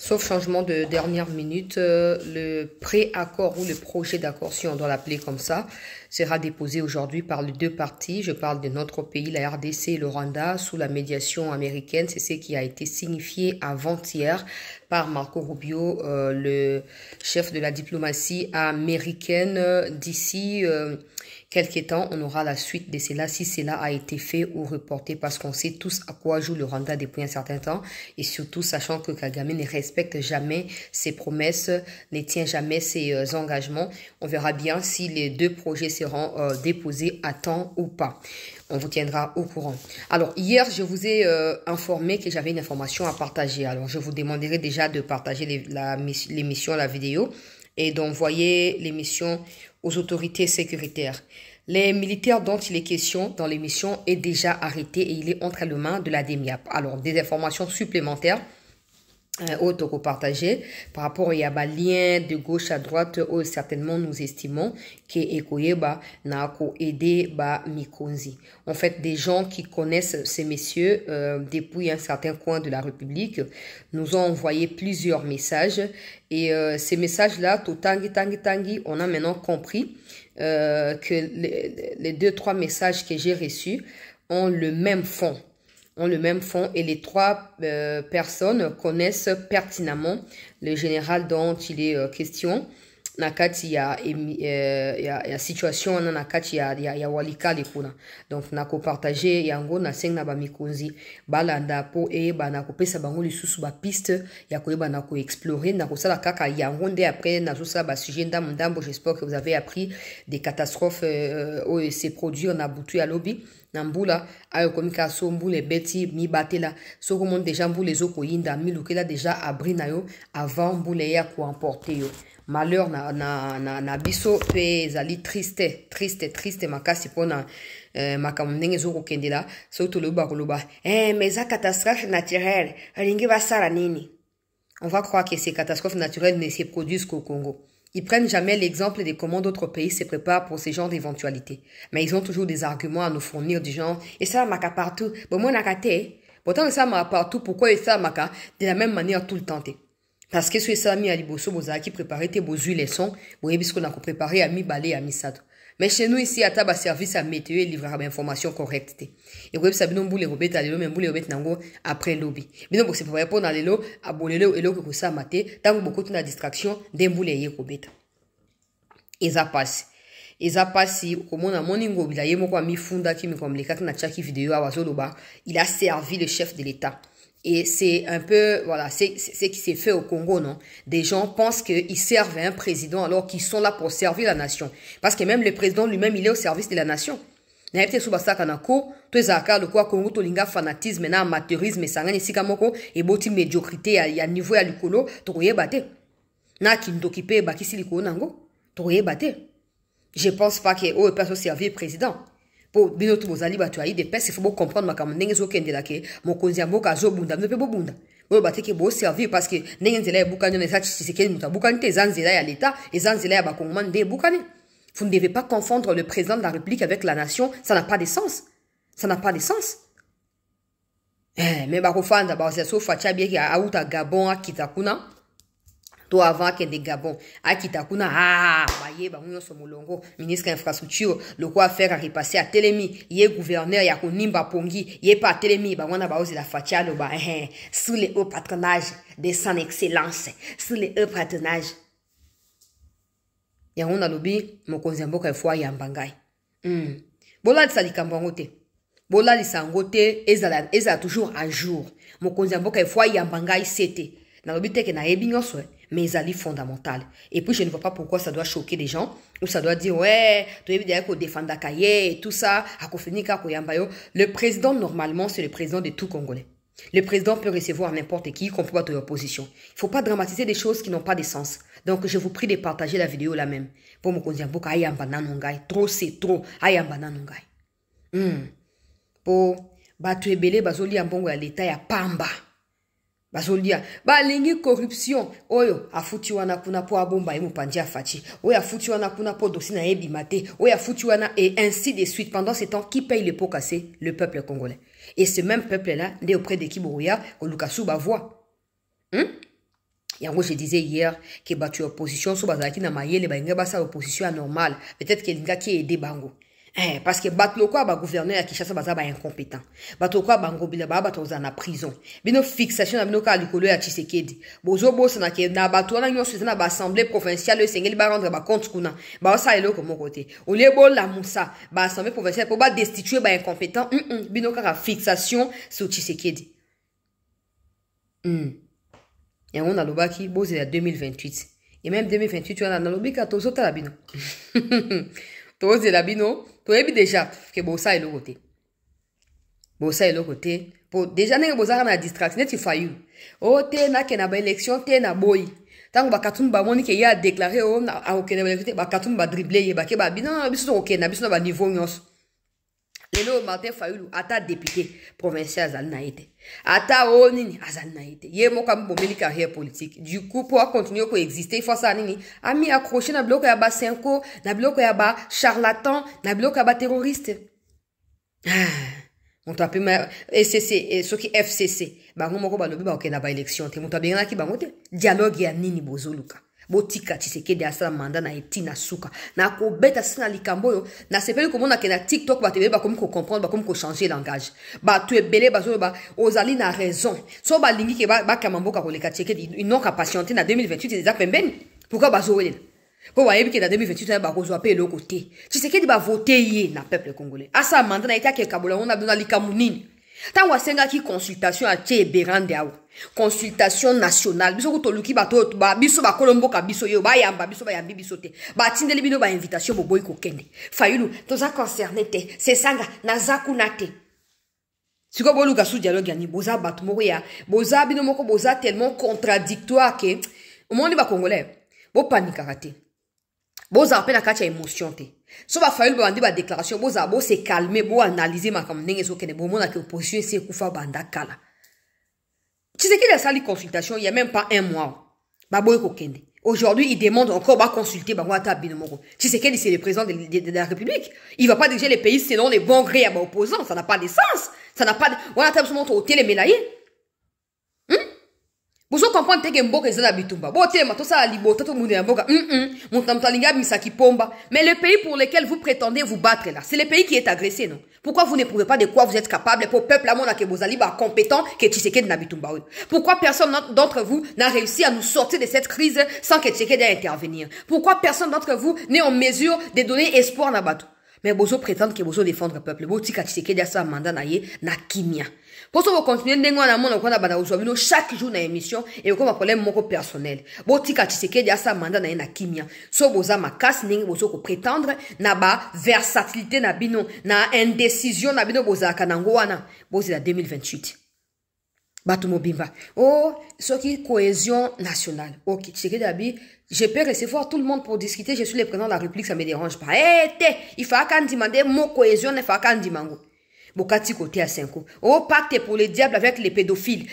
Sauf changement de dernière minute, le pré-accord ou le projet d'accord, si on doit l'appeler comme ça, sera déposé aujourd'hui par les deux parties. Je parle de notre pays, la RDC et le Rwanda, sous la médiation américaine. C'est ce qui a été signifié avant-hier par Marco Rubio, le chef de la diplomatie américaine. D'ici quelques temps, on aura la suite de cela, si cela a été fait ou reporté, parce qu'on sait tous à quoi joue le Rwanda depuis un certain temps, et surtout sachant que Kagame ne respecte jamais ses promesses, ne tient jamais ses engagements. On verra bien si les deux projets seront déposés à temps ou pas. On vous tiendra au courant. Alors, hier, je vous ai informé que j'avais une information à partager. Alors, je vous demanderai déjà de partager l'émission, la vidéo, et d'envoyer l'émission aux autorités sécuritaires. Les militaires dont il est question dans l'émission est déjà arrêté et il est entre les mains de la DEMIAP. Alors, des informations supplémentaires autres partagées par rapport au lien de gauche à droite où certainement nous estimons que Ekoyeba n'a aidé Mikonzi. En fait, des gens qui connaissent ces messieurs depuis un certain coin de la République nous ont envoyé plusieurs messages et ces messages-là, tout tangi, on a maintenant compris que les 2-3 messages que j'ai reçus ont le même fond. Et les 3 personnes connaissent pertinemment le général dont il est question. Nakati ya situation nakati ya walikale kuna. Donc nako partager yango na senga ba mikonzi balanda po na ko pesa bango lisusu ba piste ya ko na ko explorer na ko sala kaka yango nde après na zo ba sujet ndambo. J'espère que vous avez appris des catastrophes où ces produits on a boutu à lobby. Nambula ayo komika so mbule beti mi batela so comment déjà mbule zo ko yinda mi lukela déjà abri na yo avant mbule ya ko emporter yo. Malheur na biso pe zali triste makasi pona makambo ndenge zo ko kendela so to loba koloba mais za catastrophe naturelle alingi basala nini. On va croire que ces catastrophes naturelles ne se produisent qu'au Congo. Ils prennent jamais l'exemple de comment d'autres pays se préparent pour ce genre d'éventualité. Mais ils ont toujours des arguments à nous fournir du genre et ça maka partout. Bon moi nakate. Pourtant ça maka partout, pourquoi ça maka de la même manière tout le temps. Parce que ce ça mi aliboso boza qui préparer tes beaux huiles sont, vous parce qu'on a préparé à mi balé à mi sado. Mais chez nous ici à taba service à météo et livrer information correcte. Et vous savez non boule robet à l'élo même boule robet nango après lobby. Mais non c'est pour répondre à l'élo à bolelo et que ça maté tant beaucoup de distraction d'un boule yé robet. Et ça passe. Comme on a moningo bilaye moko mi funda qui me comme les quatre na chaki vidéo à wazoloba, il a servi le chef de l'État. Et c'est un peu, voilà, c'est ce qui s'est fait au Congo, non? Des gens pensent qu'ils servent un président alors qu'ils sont là pour servir la nation. Parce que même le président lui-même, il est au service de la nation. Naepte subasa kanako, to ezaka le quoi Congo to linga fanatisme na amateurisme sangani sikamoko et boti médiocrité ya niveau ya likolo to koyebate. Na kindokipe bakisi likolo nango to koyebate. Je pense pas que oh personne servir président. Pour bino tu bozali batu ayi de pes il faut comprendre makambo ndenge zo kende la ke mokonzi mboka zo bunda ne pe bobunda bo bateke bo servir parce que ndenge nzela ya bukani na sa tshisekedi muta bukani te zanzela ya l'état et zanzela ya bakongomani de bukani. Vous ne devez pas confondre le président de la République avec la nation, ça n'a pas de sens. Mais bakofanda ba so facha bien ya auta Gabon akitakuna to avant que des Gabon akitakuna baye ba munyo so molongo ministre infrastructure le quoi faire à repasser à Telemi yé gouverneur ya konimba pongi yé pas Telemi ba wana ba ozi la facha lo ba sous les hauts patronages de son excellence sous les hauts patronages ya on a lobi mokonzi mboka fois ya mbangai bola tsalikambo ngote bola lisangote ezala toujours à jour mokonzi mboka fois ya mbangai c'était na lobi teke na ebinyoso mais ezali fondamental. Et puis je ne vois pas pourquoi ça doit choquer les gens ou ça doit dire ouais, tu es dire qu'on défend Dakaye et tout ça, le président normalement c'est le président de tout Congolais. Le président peut recevoir n'importe qui, qu'on peut pas de l'opposition. Il faut pas dramatiser des choses qui n'ont pas de sens. Donc je vous prie de partager la vidéo là même. Pour me dire beaucoup ayamba nanongai, trop c'est trop ayamba nanongai. Pour batu ebele bazoli ambongo ya l'état ya pamba. Bazolia lingi corruption oyo afuti wana kuna po abomba emu pandia fachi oyo afuti wana kuna po dosi na yebi mate oyo afuti wana et ainsi de suite. Pendant ces temps, qui paye les pots cassés? Le peuple congolais. Et ce même peuple là, né auprès de Kiboria au Lukasu ba voix Yango, je disais hier que battu opposition, so bazaki na mayele, ba inga basa opposition anormale. Peut-être que l'inga qui aidé bango. Parce que batlo quoi, ba gouverneur à Kinshasa baza ba incompétent. Batlo quoi, bango bila ba bato za na prison. Bino fixation na bino ka likolo ya Tshisekedi. Bozo bosa na ke na bato na nyo na ba assemblée provinciale sengeli ba rendre ba compte kuna. Ba sa elo comme côté. Au lieu bo la moussa, ba assemblée provinciale pour ba destituer ba incompétent. Bino ka fixation sur Tshisekedi. Et on a le baki, bon, c'est 2028. Et même 2028, tu as le bika, tu as la bino. Tu as la bino, tu as déjà que Bossa est le côté. Bossa est le côté. Pour déjà, n'est Bossa na distraction, tu fais eu. Oh, t'es na ke na ba élection, t'es na boy. Tant que Bakatum ba moni ke ya déclaré, oh, na ok na élection, Bakatum ba dribbler, ba ke ba bino, biso ok na biso na ba niveau nyos. Lelo Martin Fayulu ata député provincial azali na été. Ata onini azali na été. Ye mo kam bomeli carrière politique. Du coup pour continuer à exister, il faut ça nini. Ami accroché na bloc ya ba 5 na bloc ya ba charlatan, na bloc ya ba terroriste. On t'appelle ma SCC et ce qui FCC. Bango moko ba lobi ba ok na ba élection te. Mon tabengana ki bango te. Dialogue ya nini bozoluka. Botika Tshisekedi asala manda na etina suka na ko beta sina likambo yo na sepeli komona ke na TikTok ba tebe ba komi ko comprendre ba komi ko changer langage ba tu ebele ba zo ba ozali na raison so ba lingi ke ba kamamboka ko leka Tshisekedi ils n'ont qu'à patienter na 2028 déjà pembeni pourquoi ba zo wele pour ba yebi ke na 2028 ba ko zo apé le côté Tshisekedi ba voter ye na peuple congolais asa manda na ita ke kabola on a besoin likambo nini tant wasenga ki consultation a tie berande awo consultation nationale biso kutoluki bato ba biso ba kolombo ka biso yo ba yamba biso ba yambi biso te ba tindeli bino ba invitation bo boy ko kende Fayulu toza concerné te c'est sanga nazaku nate siko boluka sous dialogue ni boza bato moko ya boza bino moko boza tellement contradictoire que au monde ba congolais bo panique raté boza apena kacha émotion te so ba Fayulu ba ndi ba déclaration boza bo se calmer bo analyser makam ndenge so kende bo mona ke opposition c'est kufa banda kala. Tu sais qu'il a sali consultation il y a même pas un mois. Baboy Kokende. Aujourd'hui, il demande encore de consulter Bangwata Binomoro. Tu sais qu'il c'est le président de la République. Il va pas diriger les pays selon les bons grés à opposants. Ça n'a pas de sens. Ça n'a pas de... On a tellement au télémélaye. Vous comprenez que Mboka est dans la bitumba. Bon, téléma, tout ça à Libo, tout le monde est à Mboka. Montamtalinga, Misaki Pomba. Mais le pays pour lequel vous prétendez vous battre là, c'est le pays qui est agressé, non? Pourquoi vous ne prouvez pas de quoi vous êtes capable pour le peuple à mon Akebozali, compétent, que Tshisekedi n'a bitumba? Pourquoi personne d'entre vous n'a réussi à nous sortir de cette crise sans que Tshisekedi ait intervenir? Pourquoi personne d'entre vous n'est en mesure de donner espoir à Nabatou? Mais Bozo prétend que Bozo défendre le peuple. Bozo tika Tshisekedi a sa mandat na ye na kimia. Pour ça, vous continuez d'engo na mona kwa na bana uzobino chaque jour na émission et comme un problème moko personnel. Bozo tika Tshisekedi a sa mandat na ye na kimia. So boza makas ningi bozo ko prétendre na ba versatilité na bino na indécision na bino boza kanango wana. Bozo la 2028. Batou Mobimba. Oh, ce qui est cohésion nationale. Ok, Tshisekedi abi, je peux recevoir tout le monde pour discuter, je suis le président de la République, ça me dérange pas. Il faut qu'on demande mon cohésion, il faut qu'on demande. Bokati côté à 5 ans. Oh, pacte pour le diable avec les pédophiles.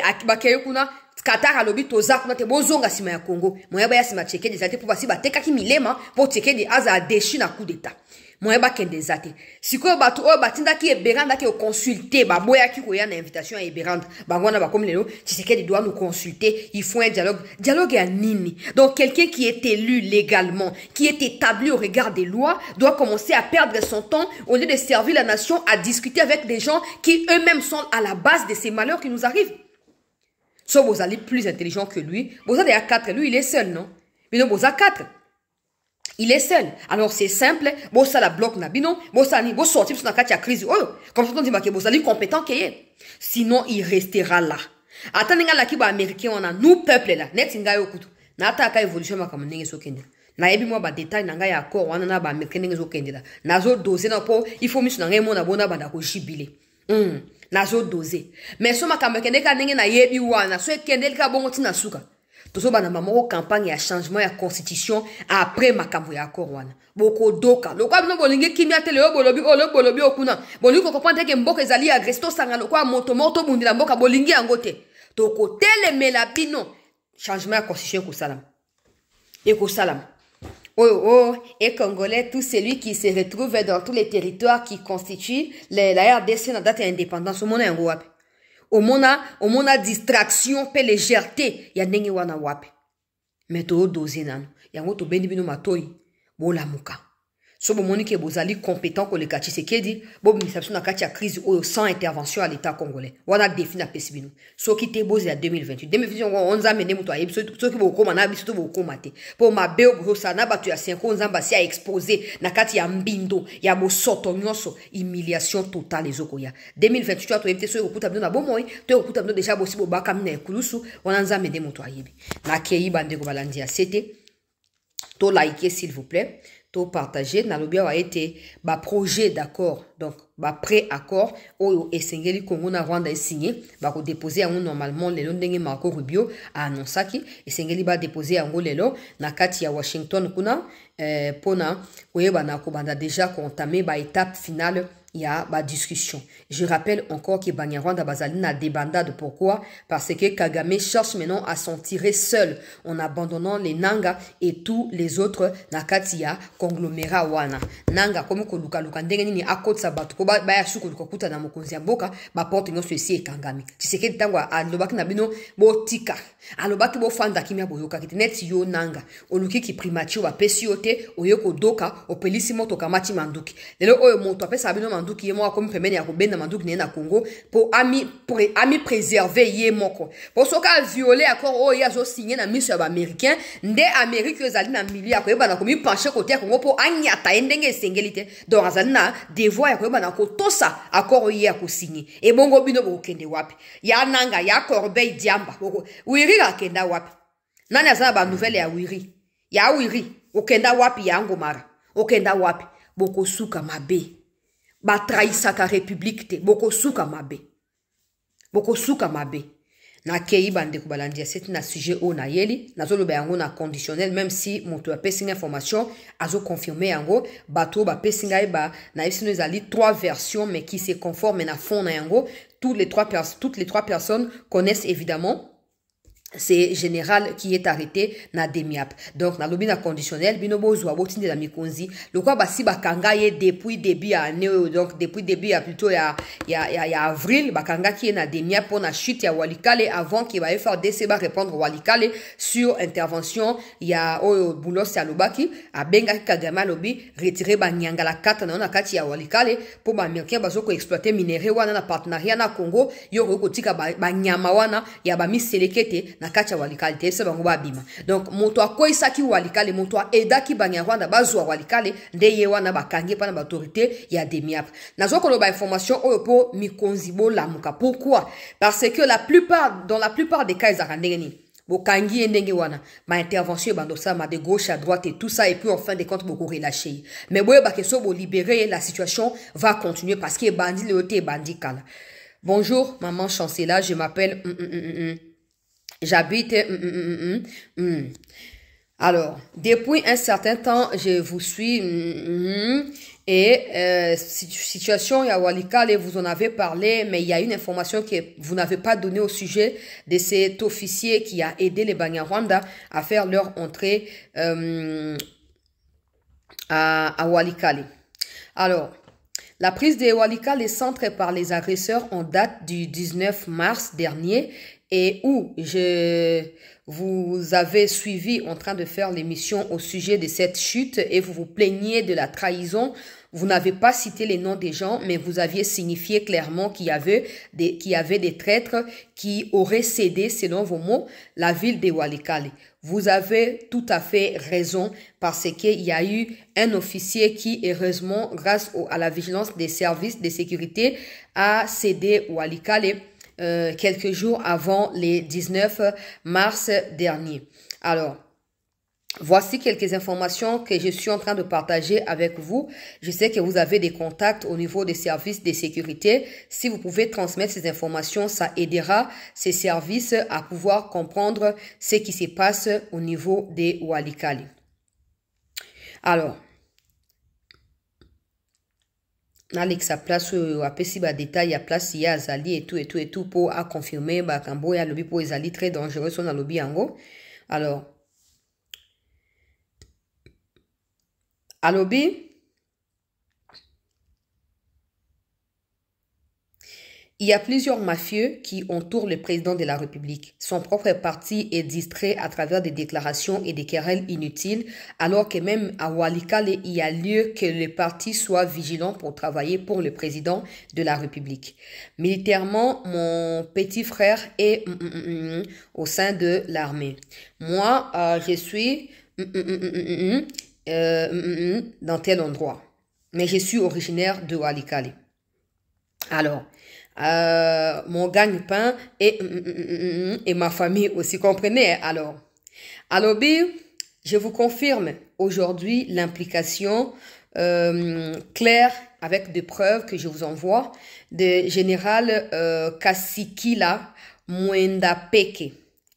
Akibakeyo kuna, Qatar alobi toza kuna te bozonga sima ya Congo. Moyeba ya sima Tshisekedi zate pour basi bateka ki milema pour Tshisekedi aza déchu na coup d'état. Moyeba kende zate. Siko batu o batinda ki eberanda ki o consulter ba boya ki ko ya na invitation à eberanda. Bangona ba comme lelo Tshisekedi doit nous consulter, il faut un dialogue. Dialogue à nini? Donc quelqu'un qui est élu légalement, qui est établi au regard des lois, doit commencer à perdre son temps au lieu de servir la nation à discuter avec des gens qui eux-mêmes sont à la base de ces malheurs qui nous arrivent. Soit vous allez plus intelligent que lui. Vous avez à 4, lui il est seul, non? Mais non, vous avez 4. Il est seul. Alors c'est simple. Bon ça la bloque na bino. Bon ça ni bon sortir sur la crise. Oh, comme ça on dit que vous allez compétent qu'il est. Sinon il restera là. Attendez la kiba américain on a nous peuple là. Net singa yokutu. Na ataka évolution ma comme ndenge sokende. Na yebi moi ba détail na nga ya accord wana na ba américain ndenge sokende là. Nazo doser na po il faut misu na ngai mona bona banda ko jibile. Nazo doser. Mais so makambo kende ka ndenge na yebi wana so kende ka bongo tina suka. Tozo bana mamoko campagne ya changement ya constitution après makambo ya accord wana. Boko doka. Lokwa bino bolingi kimia tele yo bolobi okuna. Bolingi ko comprendre que mboka ezali agresto sanga lokwa moto bundila mboka bolingi yango te. Toko tele melabino changement ya constitution ko salam. Et ko salam. Et Congolais, tout celui qui se retrouve dans tous les territoires qui constituent la RDC dans date d'indépendance, au monde est un groupe. omona distraction pe légèreté ya ndenge wana wapi mais to doser nanu yango to bendi bino matoi bolamuka so bomoni ke bozali compétent ko le kati sekedi bo misapso na kati ya crise oyo sans intervention à l'état congolais wana défi na pesi bino so ki te bozi ya 2028 on za mene muto ayebi so ki bokoma na biso to bokoma te po mabe obosa na bato ya senko nzamba si a exposé na kati ya mbindo ya bosoto nyonso humiliation totale ezokoya 2028 to yebite so okuta bino na bomoi to okuta bino déjà bosi bobaka mina ekulusu wana nza mene muto ayebi na kei bande ko balandi ya sete to like s'il vous plaît to partager na lobia wa été ba projet d'accord donc ba pré-accord oyo esengeli Congo na Rwanda signé ba ko déposer yango normalement lelo ndenge Marco Rubio a annoncé esengeli ba déposer yango lelo na kati ya Washington kuna pona oyeba na ko banda déjà ko entamer ba étape finale ya ba discussion. Je rappelle encore que Banyarwanda bazali na débandade. Pourquoi? Parce que Kagame cherche maintenant à s'en tirer seul en abandonnant les Nanga et tous les autres Nakatia conglomérat wana. Nanga comme ko luka luka ndenge nini akot sabatu ko ba ya suku luka kuta na mokonzi ya mboka ba porte nyonso esi e Kagame. Tshisekedi tangwa alobaki na bino bo tika. Alobaki bo fanda kimia boyoka kitinet yo Nanga. Oluki ki primatio ba pesi yote oyoko doka opelisi moto kamati manduki. Lelo oyo moto apesa bino manduki ye moko comme pemene ya kobenda manduki na Congo pour ami préserver ye moko pour soka violer accord oyo azo signé na miso ya ba américain nde Amérique ezali na milieu ya koyeba na komi pencher côté ya Congo pour anyata endenge esengelite donc azali na devoir ya koyeba na kotosa accord oyo ya ko signé et bongo bino bokende wapi ya Nanga ya Corbeil Diamba Wiri akenda wapi nani azana ba nouvelle ya Wiri okenda wapi ya Ngomara okenda wapi boko suka mabe ba trahisaka république te boko suka mabe na kei bande ko balandia c'est na sujet o na yeli na zolo ba yango na conditionnel même si moto a pesi information azo confirmer yango bato ba pesi ngai ba na isino ezali 3 versions mais qui se conforment na fond na yango toutes les trois personnes connaissent évidemment c'est général qui est arrêté na demiap donc na lobi na conditionnel binobo zwa botinde la mikonzi lokwa basi bakanga ye depuis début ya année donc depuis début ya plutôt ya avril bakanga qui est na demiap pour na chute ya Walikale avant qu'il va faire décès répondre Walikale sur intervention ya oyo Boulos ya lobaki a benga Kagame lobi retirer ba nyanga la carte na kati ya Walikale pour ba américain bazoko exploiter minerai wana na partenariat na Congo yo ko tika ba nyama wana ya ba miselekete na kacha Walikale te se bango babima donc moto akoisaki Walikale moto edaki Banyarwanda bazwa Walikale nde ye wana bakangi pa na autorité ya demiap nazo ko ba information oyo po mikonzibo lamuka pourquoi parce que dans la plupart des cas ezakandengeni bokangi endenge wana ma intervention bandosa ma de gauche à droite et tout ça et puis en fin de compte beaucoup relâché mais boye ba keso bo libérer la situation va continuer parce que bandi le té bandi kala. Bonjour maman chancela, je m'appelle j'habite alors depuis un certain temps je vous suis et situation ya Walikale vous en avez parlé mais il y a une information que vous n'avez pas donnée au sujet de cet officier qui a aidé les Banyarwanda à faire leur entrée à Walikale. Alors la prise de Walikale est centrée par les agresseurs en date du 19 mars dernier et où vous avez suivi en train de faire l'émission au sujet de cette chute et vous vous plaignez de la trahison. Vous n'avez pas cité les noms des gens, mais vous aviez signifié clairement qu'il y avait des traîtres qui auraient cédé, selon vos mots, la ville de Walikale. Vous avez tout à fait raison parce qu'il y a eu un officier qui, heureusement, grâce à la vigilance des services de sécurité, a cédé Walikale quelques jours avant le 19 mars dernier. Alors, voici quelques informations que je suis en train de partager avec vous. Je sais que vous avez des contacts au niveau des services de sécurité. Si vous pouvez transmettre ces informations, ça aidera ces services à pouvoir comprendre ce qui se passe au niveau des Walikale. Alors, Alexa place apesi ba détail ya place ya azali et tout pour à confirmer ba kambo ya lobby pour ezali très dangereux son lobby yango. Alors alobi Il y a plusieurs mafieux qui entourent le président de la République. Son propre parti est distrait à travers des déclarations et des querelles inutiles, alors que même à Walikale, il y a lieu que le parti soit vigilant pour travailler pour le président de la République. Militairement, mon petit frère est au sein de l'armée. Moi, je suis dans tel endroit. Mais je suis originaire de Walikale. Alors, mon gagne-pain et ma famille aussi, comprenez? Alors, je vous confirme aujourd'hui l'implication claire avec des preuves que je vous envoie de général Kasikila Mwendapeke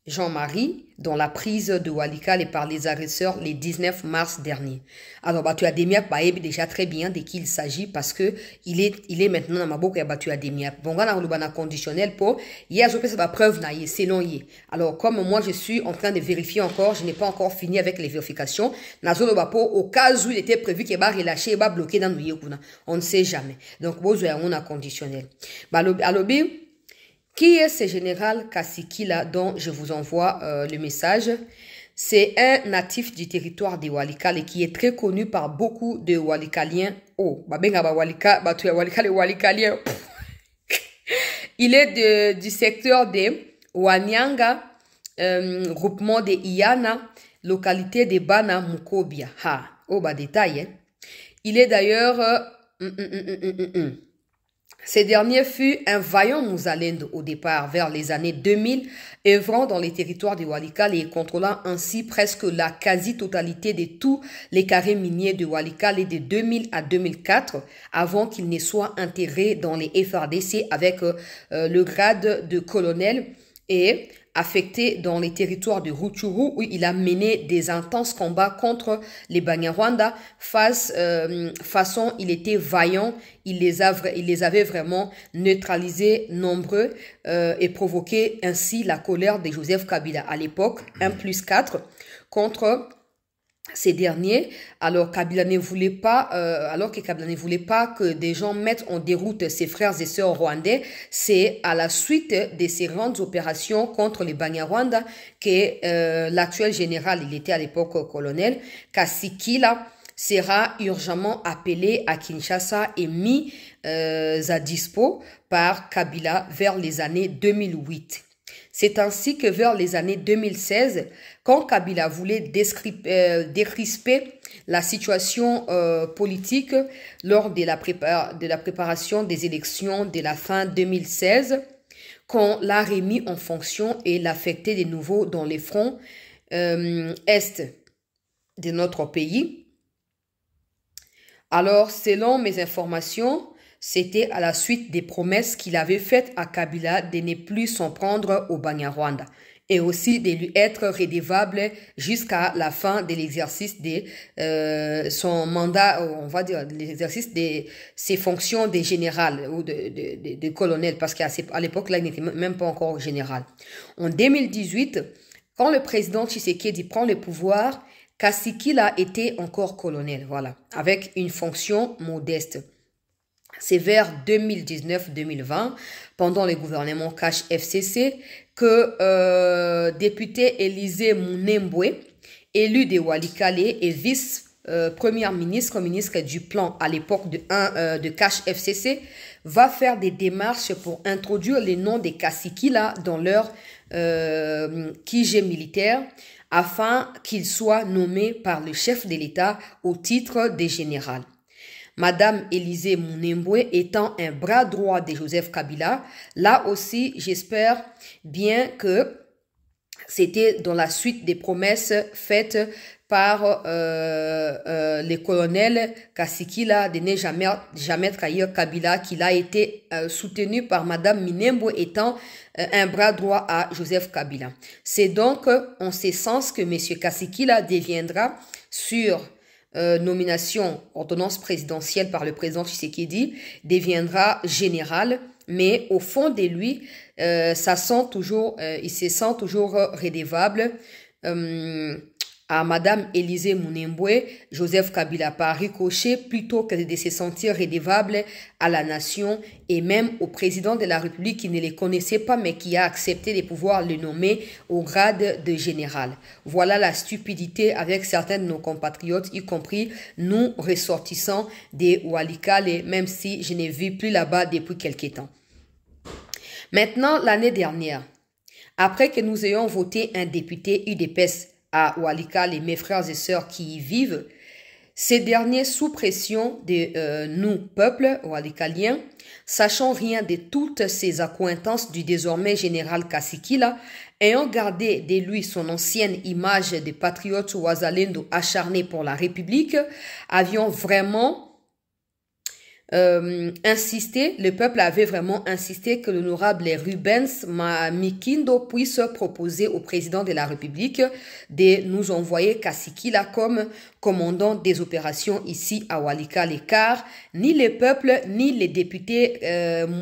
Jean-Marie dans la prise de Walikale par les agresseurs le 19 mars dernier. Alors, Batu Ademiak Baeb déjà très bien de qui il s'agit parce que il est maintenant dans ma boucle Batu Ademiak. Bon, on a conditionnel pour hier je peux sa preuve naïe selon y. Alors, comme moi je suis en train de vérifier encore, je n'ai pas encore fini avec les vérifications. Nazolo Bapo au cas où il était prévu qu'il va relâcher, il va bloquer dans nous. On ne sait jamais. Donc, bon, on a conditionnel. Alobi. Qui est ce général Kasikila dont je vous envoie le message? C'est un natif du territoire de Walikale qui est très connu par beaucoup de Walikaliens. Oh, Walikaliens. Il est du secteur de Wanyanga, groupement de Iana, localité de Bana Mukobia. Détail. Hein. Il est d'ailleurs... Ce dernier fut un vaillant Mouzalendo au départ vers les années 2000, œuvrant dans les territoires de Walikale et contrôlant ainsi presque la quasi-totalité de tous les carrés miniers de Walikale de 2000 à 2004, avant qu'il ne soit intégré dans les FRDC avec le grade de colonel et affecté dans les territoires de Rutshuru où il a mené des intenses combats contre les Banyarwanda. Façon, il était vaillant, il les avait vraiment neutralisés nombreux et provoqué ainsi la colère de Joseph Kabila à l'époque, 1+4 contre ces derniers, alors que Kabila ne voulait pas que des gens mettent en déroute ses frères et sœurs rwandais, c'est à la suite de ces grandes opérations contre les Banyarwanda que l'actuel général, il était à l'époque colonel, Kasikila, sera urgemment appelé à Kinshasa et mis à dispo par Kabila vers les années 2008. C'est ainsi que vers les années 2016, quand Kabila voulait décrisper la situation politique lors de la préparation des élections de la fin 2016, qu'on l'a remis en fonction et l'affecté de nouveau dans les fronts est de notre pays. Alors, selon mes informations, c'était à la suite des promesses qu'il avait faites à Kabila de ne plus s'en prendre au Banyarwanda et aussi de lui être redevable jusqu'à la fin de l'exercice de son mandat, on va dire l'exercice de ses fonctions de général ou de colonel, parce qu'à l'époque là il n'était même pas encore général. En 2018, quand le président Tshisekedi prend le pouvoir, Kasikila était encore colonel, voilà, avec une fonction modeste. C'est vers 2019-2020, pendant le gouvernement Cash FCC, que député Élisée Mounembwe, élu de Walikale et vice-première ministre du plan à l'époque de Cash FCC, va faire des démarches pour introduire les noms des Kasikila dans leur QG militaire, afin qu'ils soient nommés par le chef de l'État au titre de général. Madame Élisée Mounembwe étant un bras droit de Joseph Kabila, là aussi, j'espère bien que c'était dans la suite des promesses faites par les colonels Kasikila de ne jamais trahir Kabila, qu'il a été soutenu par Madame Minembwe étant un bras droit à Joseph Kabila. C'est donc en ce sens que M. Kasikila deviendra sur nomination, ordonnance présidentielle par le président Tshisekedi, deviendra général, mais au fond de lui, il se sent toujours redevable à Madame Élisée Mounembwe, Joseph Kabila par ricochet plutôt que de se sentir redevable à la nation et même au président de la République qui ne les connaissait pas mais qui a accepté de pouvoir le nommer au grade de général. Voilà la stupidité avec certains de nos compatriotes, y compris nous ressortissants des Walikale, même si je n'ai vu plus là-bas depuis quelques temps. Maintenant, l'année dernière, après que nous ayons voté un député UDPS à Walikale, mes frères et sœurs qui y vivent, ces derniers, sous pression de nous, peuple walikaliens, sachant rien de toutes ces accointances du désormais général Kasikila, ayant gardé de lui son ancienne image de patriote wazalendo acharné pour la République, avions vraiment insisté, le peuple avait vraiment insisté que l'honorable Rubens Mikindo puisse proposer au président de la République de nous envoyer Kasikila comme commandant des opérations ici à Walikale, car ni le peuple ni les députés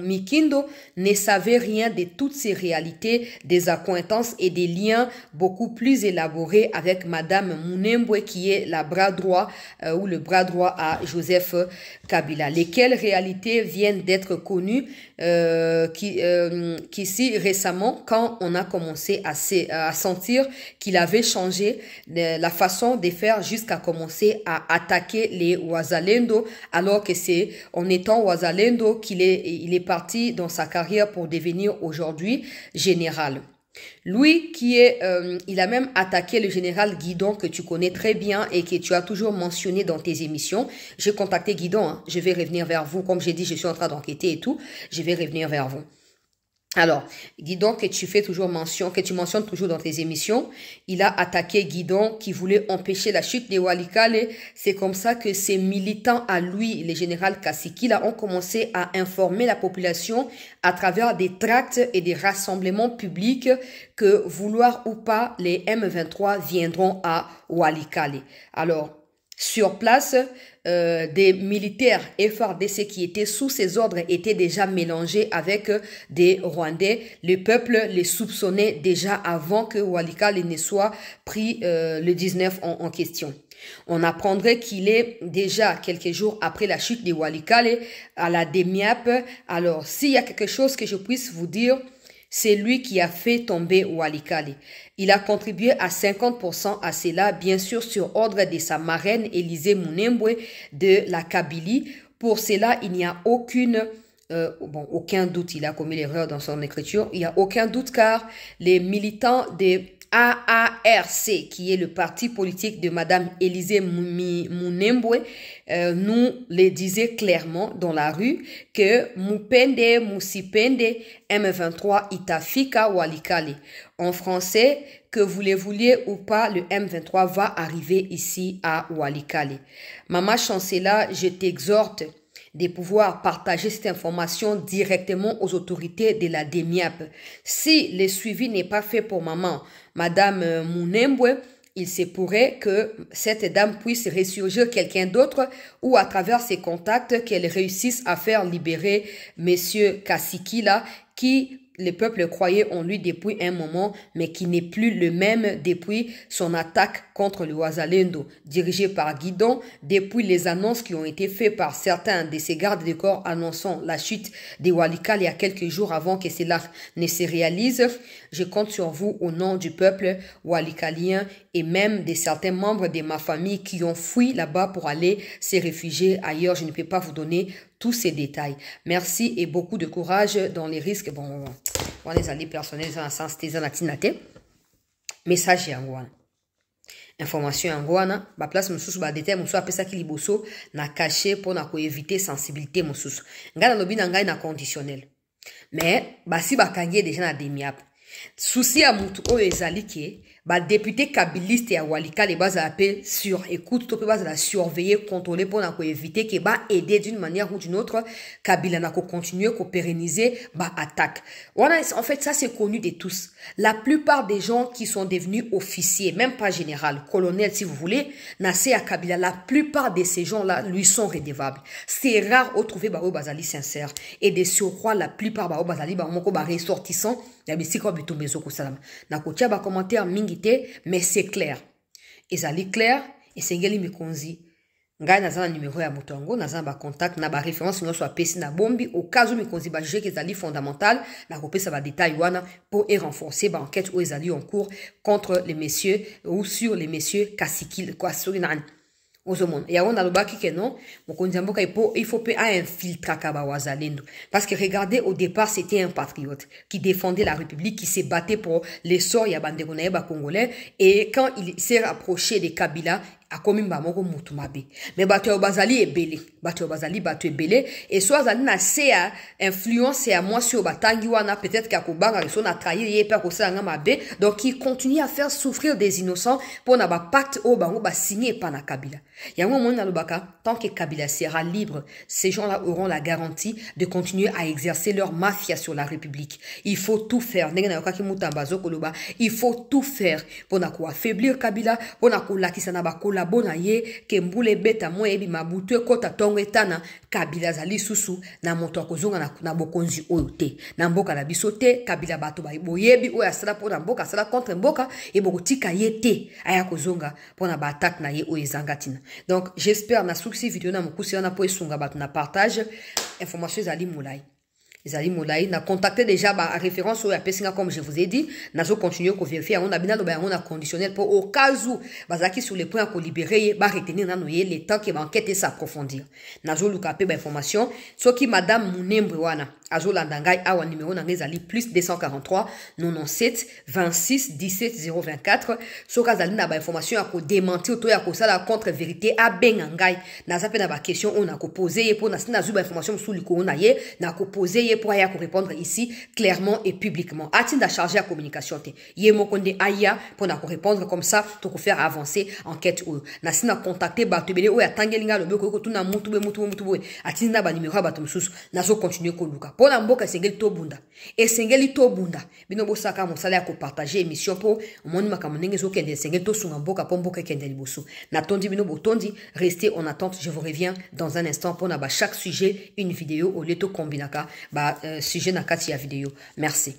Mikindo ne savaient rien de toutes ces réalités, des accointances et des liens beaucoup plus élaborés avec Madame Mounembwe qui est la bras droit ou le bras droit à Joseph Kabila. Quelles réalités viennent d'être connues qu'ici récemment, quand on a commencé à sentir qu'il avait changé la façon de faire jusqu'à commencer à attaquer les Wazalendo, alors que c'est en étant Wazalendo qu'il est parti dans sa carrière pour devenir aujourd'hui général. Lui il a même attaqué le général Guidon que tu connais très bien et que tu as toujours mentionné dans tes émissions. J'ai contacté Guidon, hein. Je vais revenir vers vous. Comme j'ai dit, je suis en train d'enquêter et tout. Je vais revenir vers vous. Alors, Guidon que tu mentionnes toujours dans tes émissions, il a attaqué Guidon qui voulait empêcher la chute des Walikale. C'est comme ça que ces militants à lui, les général Kasikila, ont commencé à informer la population à travers des tracts et des rassemblements publics que vouloir ou pas, les M23 viendront à Walikale. Alors, sur place, des militaires FARDC qui étaient sous ses ordres étaient déjà mélangés avec des Rwandais. Le peuple les soupçonnait déjà avant que Walikale ne soit pris le 19 en question. On apprendrait qu'il est déjà quelques jours après la chute de Walikale à la DEMIAP. Alors, s'il y a quelque chose que je puisse vous dire, c'est lui qui a fait tomber Walikale. Il a contribué à 50% à cela, bien sûr sur ordre de sa marraine Élisée Mounembwe de la Kabylie. Pour cela, il n'y a aucun doute, il a commis l'erreur dans son écriture, il n'y a aucun doute car les militants de AARC, qui est le parti politique de Madame Élisée Mounembwe, nous les disait clairement dans la rue que Mupende, Musipende, M23 Itafika Walikale. En français, que vous le vouliez ou pas, le M23 va arriver ici à Walikale. Maman Chancela, je t'exhorte de pouvoir partager cette information directement aux autorités de la DEMIAP. Si le suivi n'est pas fait pour Madame Mounembwe, il se pourrait que cette dame puisse ressurgir quelqu'un d'autre ou à travers ses contacts qu'elle réussisse à faire libérer Monsieur Kasikila qui le peuple croyait en lui depuis un moment, mais qui n'est plus le même depuis son attaque contre le Wazalendo, dirigé par Guidon, depuis les annonces qui ont été faites par certains de ses gardes de corps annonçant la chute des Walikale il y a quelques jours avant que cela ne se réalise. Je compte sur vous au nom du peuple walikalien et même de certains membres de ma famille qui ont fui là-bas pour aller se réfugier ailleurs. Je ne peux pas vous donner tous ces détails. Merci et beaucoup de courage dans les risques. Bon, on les alliés personnels dans le sens de la tinate. Message yangoana. Information yangoana. Ba place mususu ba détail mususu apesa ki liboso na caché pour na ko éviter sensibilité mususu. Ngana lobi na ngai na conditionnel. Mais basi bakangie déjà na DEMIAP. Souci à mutu o ezali ke ba député kabiliste ya Walikale baza appel sur écoute to pe baza la surveiller contrôler pour na ko éviter que ba aider d'une manière ou d'une autre Kabila na ko continuer ko pérenniser ba attaque. En fait ça c'est connu de tous. La plupart des gens qui sont devenus officiers, même pas général, colonel si vous voulez, nassé à Kabila, la plupart de ces gens-là lui sont redevables. C'est rare de trouver ba bazali sincère et de surcroît la plupart ba bazali ba moko ba ressortissant ya bisiko bitumbezo ko salam. Na ko tia ba commentaire mingité mais c'est clair. ezali clair esengeli mikonzi ngai naza na numéro ya moto yango naza na ba contact na ba référence nyonso apesi na bombi au cas où mikonzi ba juge ezali fondamental na kopesa ba détail wana pour renforcer ba enquête ou ezali en cours contre les messieurs ou sur les messieurs Kasikil quoi sur nani ozomona yango nalobaki ke non mokonzi ya mboka il faut pe infiltraka ba wazalendo parce que regardez au départ c'était un patriote qui défendait la République qui s'est battu pour l'essor ya bandeko na ye ba congolais et quand il s'est rapproché de Kabila akomi mbamoko mutu mabe mais bato ya bazali ebele bato ya bazali bato ebele et soit azali na se ya influence ya moi sur batangi wana peut-être qu'à kobanga reso na trahir ye pa kosala nga mabe donc il continue à faire souffrir des innocents pour na ba pacte o bango ba signer pa na Kabila yango mona lobaka tant que Kabila sera libre ces gens-là auront la garantie de continuer à exercer leur mafia sur la République il faut tout faire ndenge na yokaki mutambazo koloba il faut tout faire pour na ko affaiblir Kabila pour na ko lakisa na ba la bona ye ke mbule beta mo ebi mabutu ekota tongo etana Kabila zali susu na moto akozonga na bokonzi oyo te na mboka na biso te Kabila bato ba boyebi oyo asala po na mboka asala contre mboka e bokotika ye te aya kozonga po na ba attaque na ye oyo ezangatina donc j'espère na succès vidéo na mokusi wana po esunga bato na partage information zali molai Zali Moulaï n'a contacté déjà ma référence au APSinga comme je vous ai dit. N'a continué à vérifier. On a bien on a conditionnel pour au cas où Bazaki sur les points qu'on libérer, bah retenir dans noyer les temps qui m'enquête et s'approfondir. N'a zo lukape ba information. Ce qui madame Munembre wana. Azo landangai awa numéro n'angezali plus 243 97 26 17 024. Ce cas zali na ba information à ko démentir auto ya ko sala contre vérité a bengangai. N'a zape na ba question on a ko poser pour na sina zu ba information sous le ko na ye na ko poser pour aya ko répondre ici clairement et publiquement. Atinda charger la communication te. Ye mokonde aya pour na ko répondre comme ça to ko faire avancer enquête ou na sina contacter ba tebele o ya tangelinga lobe ko tuna mutu be atinda ba numéro ba tumsusu na zo continuer ko luka. Pour la mboka sengeli to bunda. Et sengeli to bunda. Bino bosaka mosala ya ko partager émission pour moni makamondenge zo kende sengeli to sunga mboka po mboka kende liboso. Na tondi bino botondi, restez en attente, je vous reviens dans un instant pour na ba chaque sujet une vidéo au leto kombinaka ba sujet na kati ya vidéo. Merci.